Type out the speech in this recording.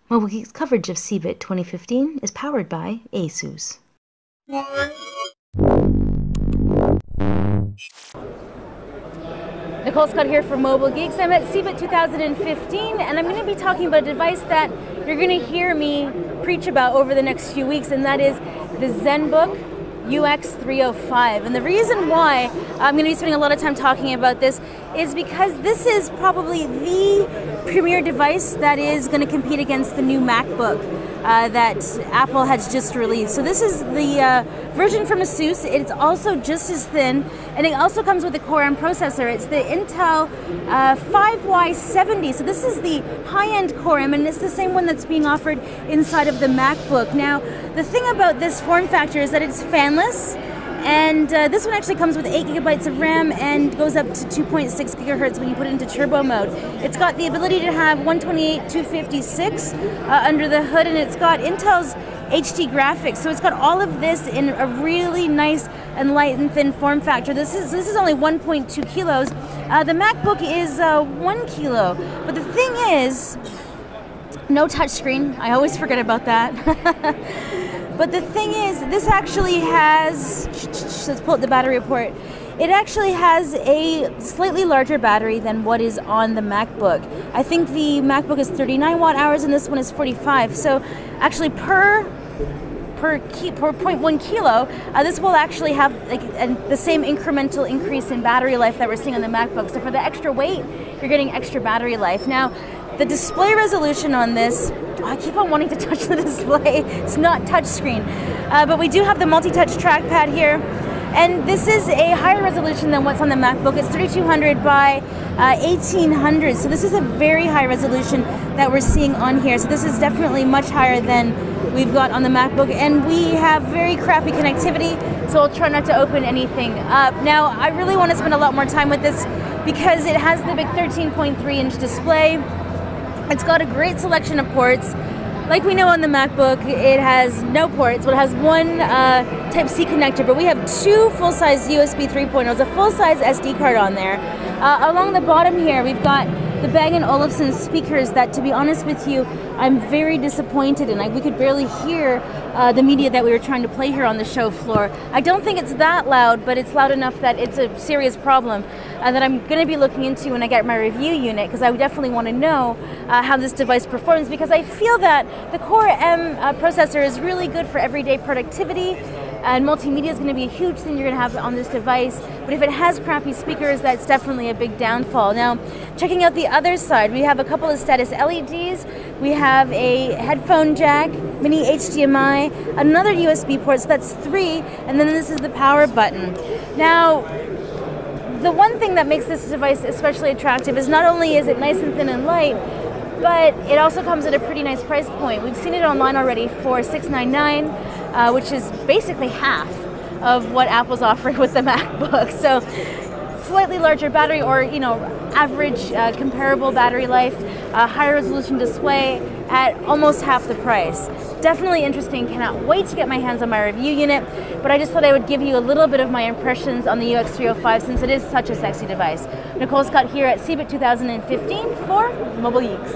Mobile Geek's coverage of CeBIT 2015 is powered by Asus. Nicole Scott here for Mobile Geeks. I'm at CeBIT 2015 and I'm going to be talking about a device that you're going to hear me preach about over the next few weeks, and that is the Zenbook UX305. And the reason why I'm going to be spending a lot of time talking about this is because this is probably the premier device that is going to compete against the new Macbook that Apple has just released. So this is the version from Asus. It's also just as thin, and it also comes with a Core M processor. It's the Intel 5Y70. So this is the high-end Core M, and it's the same one that's being offered inside of the Macbook. Now, the thing about this form factor is that it's fanless, and this one actually comes with 8 GB of RAM and goes up to 2.6 GHz when you put it into turbo mode. It's got the ability to have 128/256 under the hood, and it's got Intel's HD graphics. So it's got all of this in a really nice and light and thin form factor. This is only 1.2 kilos. The MacBook is 1 kilo. But the thing is, no touchscreen. I always forget about that. But the thing is, this actually has, let's pull up the battery report. It actually has a slightly larger battery than what is on the MacBook. I think the MacBook is 39 watt hours and this one is 45. So actually per 0.1 kilo, this will actually have the same incremental increase in battery life that we're seeing on the MacBook. So for the extra weight, you're getting extra battery life. Now, the display resolution on this, I keep on wanting to touch the display. It's not touchscreen. But we do have the multi-touch trackpad here. And this is a higher resolution than what's on the MacBook. It's 3200 by 1800. So this is a very high resolution that we're seeing on here. So this is definitely much higher than we've got on the MacBook. And we have very crappy connectivity, so I'll try not to open anything up. Now, I really want to spend a lot more time with this because it has the big 13.3-inch display. It's got a great selection of ports. Like we know on the MacBook, it has no ports, but it has one Type-C connector, but we have two full-size USB 3.0s, a full-size SD card on there. Along the bottom here, we've got the Bang & Olufsen speakers that, to be honest with you, I'm very disappointed in. We could barely hear the media that we were trying to play here on the show floor. I don't think it's that loud, but it's loud enough that it's a serious problem that I'm going to be looking into when I get my review unit, because I definitely want to know how this device performs, because I feel that the Core M processor is really good for everyday productivity, and multimedia is going to be a huge thing you're going to have on this device. But if it has crappy speakers, that's definitely a big downfall. Now, checking out the other side, we have a couple of status LEDs. We have a headphone jack, mini HDMI, another USB port, so that's 3, and then this is the power button. Now, the one thing that makes this device especially attractive is not only is it nice and thin and light, but it also comes at a pretty nice price point. We've seen it online already for $699, which is basically half of what Apple's offering with the MacBook. So slightly larger battery, or average comparable battery life, higher resolution display at almost half the price. Definitely interesting. Cannot wait to get my hands on my review unit, but I just thought I would give you a little bit of my impressions on the UX305 since it is such a sexy device. Nicole Scott here at CeBIT 2015 for Mobile Geeks.